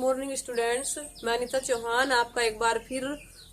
Morning students, मैं अनिता चौहान आपका एक बार फिर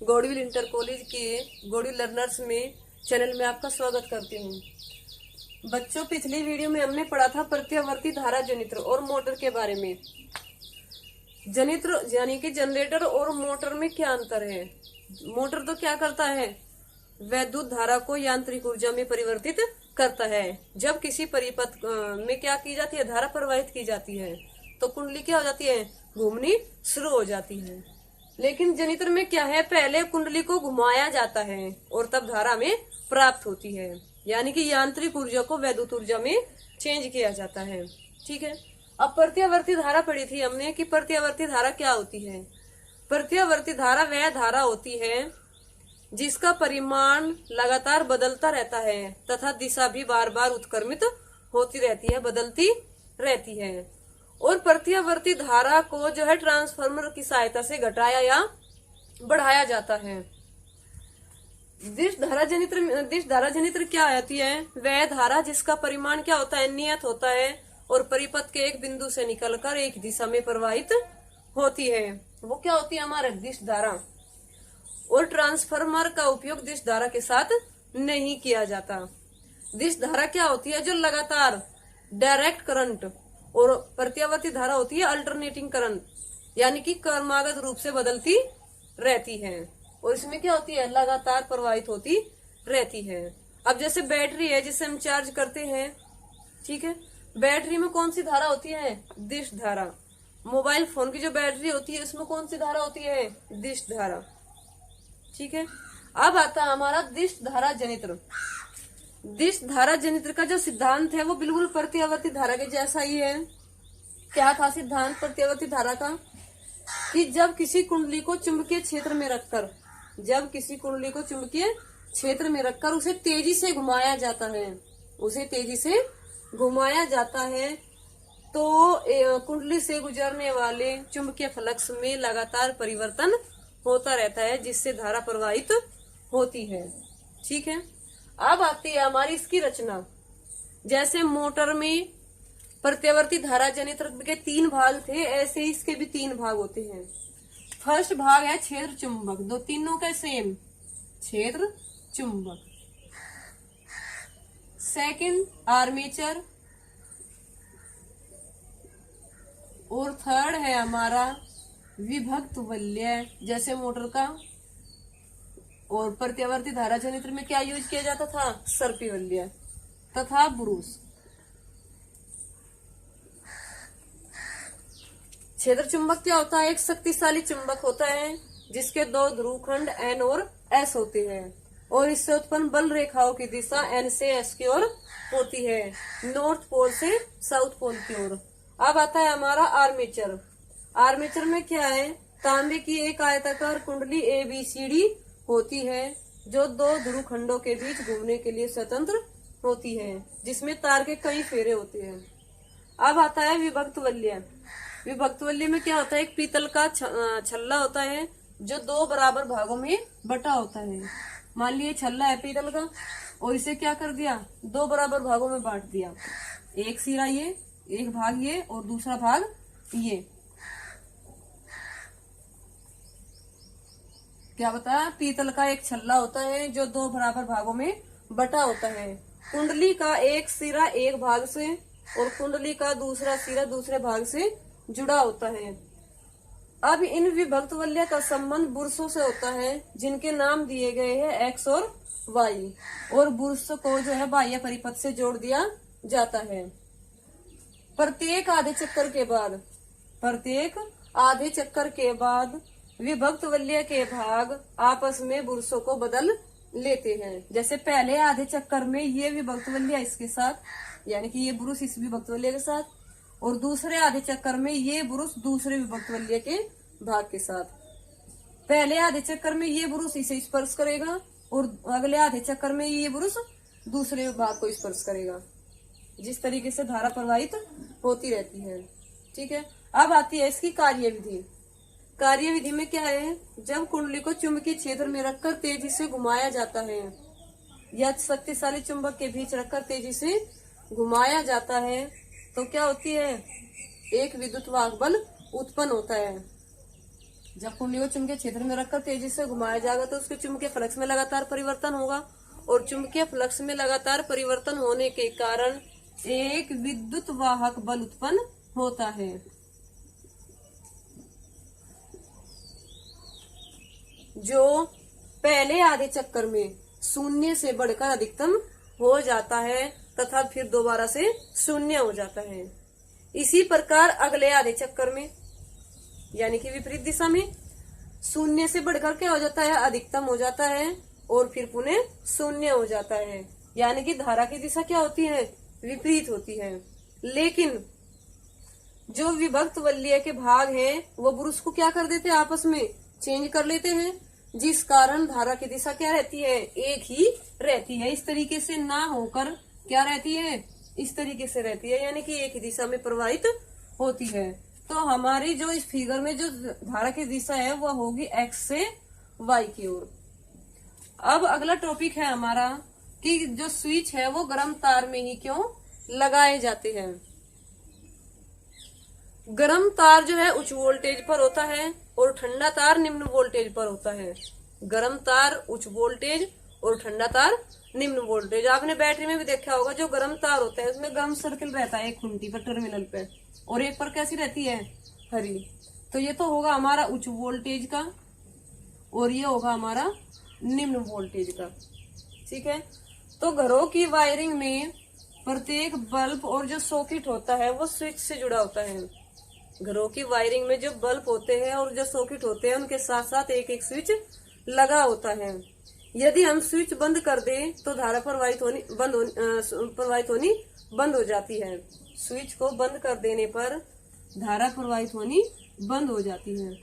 गौड़ीविल इंटर कॉलेज के गौड़ीविल लर्नर्स में चैनल में आपका स्वागत करती हूँ। बच्चों, पिछली वीडियो में हमने पढ़ा था प्रत्यावर्ती धारा जनित्र और मोटर के बारे में। जनित्र यानी कि जनरेटर और मोटर में क्या अंतर है। मोटर तो क्या करता है, वैद्युत धारा को यांत्रिक ऊर्जा में परिवर्तित करता है। जब किसी परिपथ में क्या की जाती है, धारा प्रवाहित की जाती है, तो कुंडली क्या हो जाती है, घूमनी शुरू हो जाती है। लेकिन जनित्र में क्या है, पहले कुंडली को घुमाया जाता है और तब धारा में प्राप्त होती है। यानी कि यांत्रिक ऊर्जा को वैद्युत ऊर्जा में चेंज किया जाता है। ठीक है। अब प्रत्यावर्ती धारा पढ़ी थी हमने कि प्रत्यावर्ती धारा क्या होती है। प्रत्यावर्ती धारा वह धारा होती है जिसका परिमाण लगातार बदलता रहता है तथा दिशा भी बार बार उत्क्रमित होती रहती है, बदलती रहती है। और प्रत्यावर्ती धारा को जो है ट्रांसफार्मर की सहायता से घटाया या बढ़ाया जाता है। दिश धारा जनित्र क्या आती है, वह धारा जिसका परिमाण क्या होता है, नियत होता है और परिपथ के एक बिंदु से निकलकर एक दिशा में प्रवाहित होती है। वो क्या होती है, हमारा दिश धारा। और ट्रांसफार्मर का उपयोग दिश धारा के साथ नहीं किया जाता। दिश धारा क्या होती है, जो लगातार डायरेक्ट करंट, और प्रत्यावर्ती धारा होती है अल्टरनेटिंग करंट, यानी कि क्रमागत रूप से बदलती रहती है। और इसमें क्या होती है, लगातार प्रवाहित होती रहती है। अब जैसे बैटरी है जिसे हम चार्ज करते हैं, ठीक है, बैटरी में कौन सी धारा होती है, दिश धारा। मोबाइल फोन की जो बैटरी होती है उसमें कौन सी धारा होती है, दिश धारा। ठीक है। अब आता है हमारा दिश धारा जनित्र। दिश धारा जनित्र का जो सिद्धांत है वो बिल्कुल प्रत्यावर्ती धारा के जैसा ही है। क्या था सिद्धांत प्रत्यावर्ती धारा का, कि जब किसी कुंडली को चुंबकीय क्षेत्र में रखकर उसे तेजी से घुमाया जाता है, तो कुंडली से गुजरने वाले चुंबकीय फ्लक्स में लगातार परिवर्तन होता रहता है, जिससे धारा प्रवाहित होती है। ठीक है। अब आती है हमारी इसकी रचना। जैसे मोटर में प्रत्यावर्ती धारा जनित्र के 3 भाग थे, ऐसे ही इसके भी 3 भाग होते हैं। फर्स्ट भाग है क्षेत्र चुंबक, दो तीनों का सेम, क्षेत्र चुंबक। सेकंड आर्मेचर, और थर्ड है हमारा विभक्त वलय, जैसे मोटर का। और प्रत्यावर्ती धारा जनित्र में क्या यूज किया जाता था, सर्पी वलय तथा ब्रूस। क्षेत्र चुंबक क्या होता है, एक शक्तिशाली चुंबक होता है जिसके 2 ध्रुवखंड N और S होते हैं, और इससे उत्पन्न बल रेखाओं की दिशा N से S की ओर होती है, नॉर्थ पोल से साउथ पोल की ओर। अब आता है हमारा आर्मेचर। आर्मेचर में क्या है, तांबे की एक आयताकार कुंडली ABCD होती है, जो 2 ध्रुवखंडों के बीच घूमने के लिए स्वतंत्र होती है, जिसमें तार के कई फेरे होते हैं। अब आता है विभक्त वलय। विभक्त वलय में क्या होता है, एक पीतल का छल्ला होता है जो 2 बराबर भागों में बटा होता है। मान लिया छल्ला है पीतल का, और इसे क्या कर दिया, 2 बराबर भागों में बांट दिया। एक सिरा ये, एक भाग ये और दूसरा भाग ये। क्या बताया, पीतल का एक छल्ला होता है जो 2 बराबर भागों में बटा होता है। कुंडली का एक सिरा एक भाग से और कुंडली का दूसरा सिरा दूसरे भाग से जुड़ा होता है। अब इन विभक्त वलय का संबंध बुर्सों से होता है, जिनके नाम दिए गए हैं X और Y, और बुर्स को जो है बाह्य परिपथ से जोड़ दिया जाता है। प्रत्येक आधे चक्कर के बाद विभक्त वलय के भाग आपस में बुर्सों को बदल लेते हैं। जैसे पहले आधे चक्कर में ये विभक्त वलय इसके साथ, यानी कि ये बुरुस इस विभक्त वलय के साथ, और दूसरे आधे चक्कर में ये बुरुस दूसरे विभक्त वलय के भाग के साथ। पहले आधे चक्कर में ये बुरुस इसे स्पर्श करेगा और अगले आधे चक्कर में ये बुरुस दूसरे भाग को स्पर्श करेगा। जिस तरीके से धारा प्रवाहित होती रहती है। ठीक है। अब आती है इसकी कार्यविधि। कार्यविधि में क्या है, जब कुंडली को चुंबकीय क्षेत्र में रखकर तेजी से घुमाया जाता है या शक्तिशाली चुंबक के बीच रखकर तेजी से घुमाया जाता है, तो क्या होती है, एक विद्युत वाहक बल उत्पन्न होता है। जब कुंडली को चुंबकीय क्षेत्र में रखकर तेजी से घुमाया जाएगा तो उसके चुंबकीय फ्लक्स में लगातार परिवर्तन होगा, और चुंबकीय फ्लक्स में लगातार परिवर्तन होने के कारण एक विद्युत वाहक बल उत्पन्न होता है। जो पहले आधे चक्कर में शून्य से बढ़कर अधिकतम हो जाता है तथा फिर दोबारा से शून्य हो जाता है। इसी प्रकार अगले आधे चक्कर में यानी कि विपरीत दिशा में शून्य से बढ़कर क्या हो जाता है, अधिकतम हो जाता है और फिर पुनः शून्य हो जाता है। यानी कि धारा की दिशा क्या होती है, विपरीत होती है। लेकिन जो विभक्त वलय के भाग हैं वो पुरुष को क्या कर देते हैं, आपस में चेंज कर लेते हैं, जिस कारण धारा की दिशा क्या रहती है, एक ही रहती है। इस तरीके से ना होकर क्या रहती है, इस तरीके से रहती है, यानी कि एक ही दिशा में प्रवाहित होती है। तो हमारी जो इस फिगर में जो धारा की दिशा है वह होगी एक्स से वाई की ओर। अब अगला टॉपिक है हमारा कि जो स्विच है वो गर्म तार में ही क्यों लगाए जाते हैं। गर्म तार जो है उच्च वोल्टेज पर होता है और ठंडा तार निम्न वोल्टेज पर होता है। गर्म तार उच्च वोल्टेज और ठंडा तार निम्न वोल्टेज। आपने बैटरी में भी देखा होगा, जो गर्म तार होता है उसमें गर्म सर्किल रहता है एक खुंटी पर टर्मिनल पे, और एक पर कैसी रहती है, हरी। तो ये तो होगा हमारा उच्च वोल्टेज का और ये होगा हमारा निम्न वोल्टेज का। ठीक है, तो घरों की वायरिंग में प्रत्येक बल्ब और जो सॉकेट होता है वो स्विच से जुड़ा होता है। घरों की वायरिंग में जो बल्ब होते हैं और जो सॉकेट होते हैं उनके साथ साथ एक एक स्विच लगा होता है। यदि हम स्विच बंद कर दें तो धारा प्रवाहित होनी बंद हो जाती है। स्विच को बंद कर देने पर धारा प्रवाहित होनी बंद हो जाती है।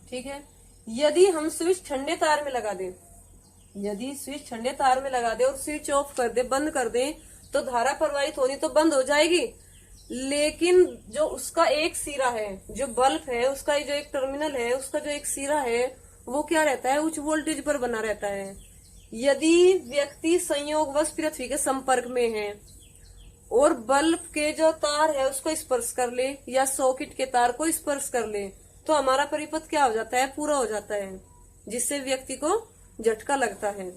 ठीक है, यदि हम स्विच ठंडे तार में लगा दें, यदि स्विच ठंडे तार में लगा दे और स्विच ऑफ कर दे, बंद कर दे, तो धारा प्रवाहित होनी तो बंद हो जाएगी, लेकिन जो उसका एक सिरा है, जो बल्ब है उसका जो एक टर्मिनल है, उसका जो एक सिरा है वो क्या रहता है, उच्च वोल्टेज पर बना रहता है। यदि व्यक्ति संयोगवश पृथ्वी के संपर्क में है और बल्ब के जो तार है उसको स्पर्श कर ले या सॉकेट के तार को स्पर्श कर ले तो हमारा परिपथ क्या हो जाता है, पूरा हो जाता है, जिससे व्यक्ति को झटका लगता है।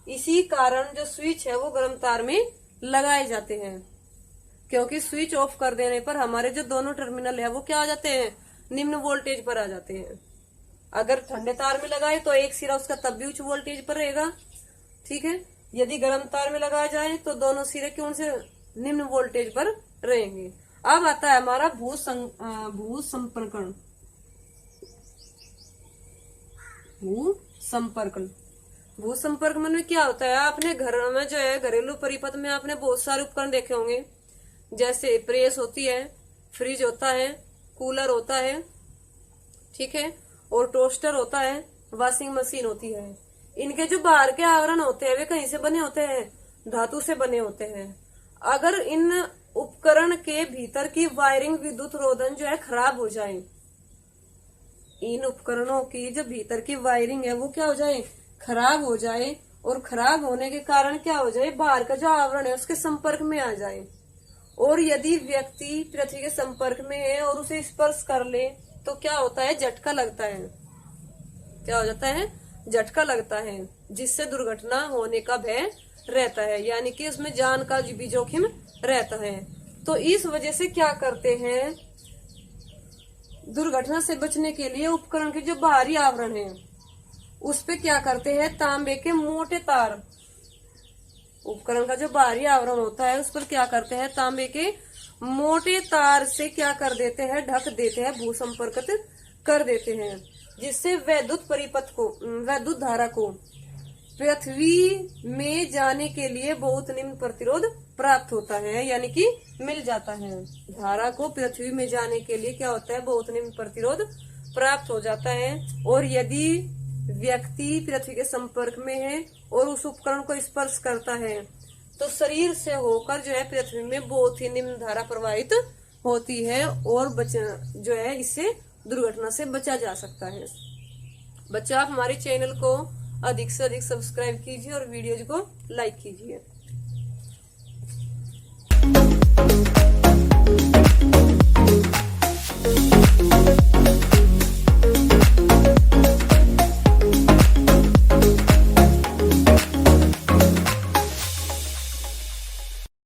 इसी कारण जो स्विच है वो गर्म तार में लगाए जाते हैं, क्योंकि स्विच ऑफ कर देने पर हमारे जो दोनों टर्मिनल है वो क्या आ जाते हैं, निम्न वोल्टेज पर आ जाते हैं। अगर ठंडे तार में लगाए तो एक सिरा उसका तब भी उच्च वोल्टेज पर रहेगा। ठीक है, यदि गर्म तार में लगाया जाए तो दोनों सिरे क्यों से निम्न वोल्टेज पर रहेंगे। अब आता है हमारा भू संपर्कण। भू संपर्कण में क्या होता है, आपने घर में जो है घरेलू परिपथ में आपने बहुत सारे उपकरण देखे होंगे, जैसे प्रेस होती है, फ्रिज होता है, कूलर होता है, ठीक है, और टोस्टर होता है, वॉशिंग मशीन होती है। इनके जो बाहर के आवरण होते हैं वे कहीं से बने होते हैं, धातु से बने होते हैं। अगर इन उपकरण के भीतर की वायरिंग विद्युत रोधन जो है खराब हो जाए, इन उपकरणों की जो भीतर की वायरिंग है वो क्या हो जाए, खराब हो जाए, और खराब होने के कारण क्या हो जाए, बाहर का जो आवरण है उसके संपर्क में आ जाए, और यदि व्यक्ति पृथ्वी के संपर्क में है और उसे स्पर्श कर ले तो क्या होता है, झटका लगता है। क्या हो जाता है, झटका लगता है, जिससे दुर्घटना होने का भय रहता है, यानी कि उसमें जान का भी जोखिम रहता है। तो इस वजह से क्या करते हैं, दुर्घटना से बचने के लिए उपकरण के जो बाहरी आवरण है उस पे क्या करते हैं, तांबे के मोटे तार, उपकरण का जो बाहरी आवरण होता है उस पर क्या करते हैं, तांबे के मोटे तार से क्या कर देते हैं, ढक देते हैं, भू संपर्कित कर देते हैं, जिससे वैद्युत परिपथ को, वैद्युत धारा को पृथ्वी में जाने के लिए बहुत निम्न प्रतिरोध प्राप्त होता है, यानी कि मिल जाता है। धारा को पृथ्वी में जाने के लिए क्या होता है, बहुत निम्न प्रतिरोध प्राप्त हो जाता है। और यदि व्यक्ति पृथ्वी के संपर्क में है और उस उपकरण को स्पर्श करता है तो शरीर से होकर जो है पृथ्वी में बहुत ही निम्न धारा प्रवाहित होती है, और जो है इससे दुर्घटना से बचा जा सकता है। बच्चों, आप हमारे चैनल को अधिक से अधिक सब्सक्राइब कीजिए और वीडियोज को लाइक कीजिए।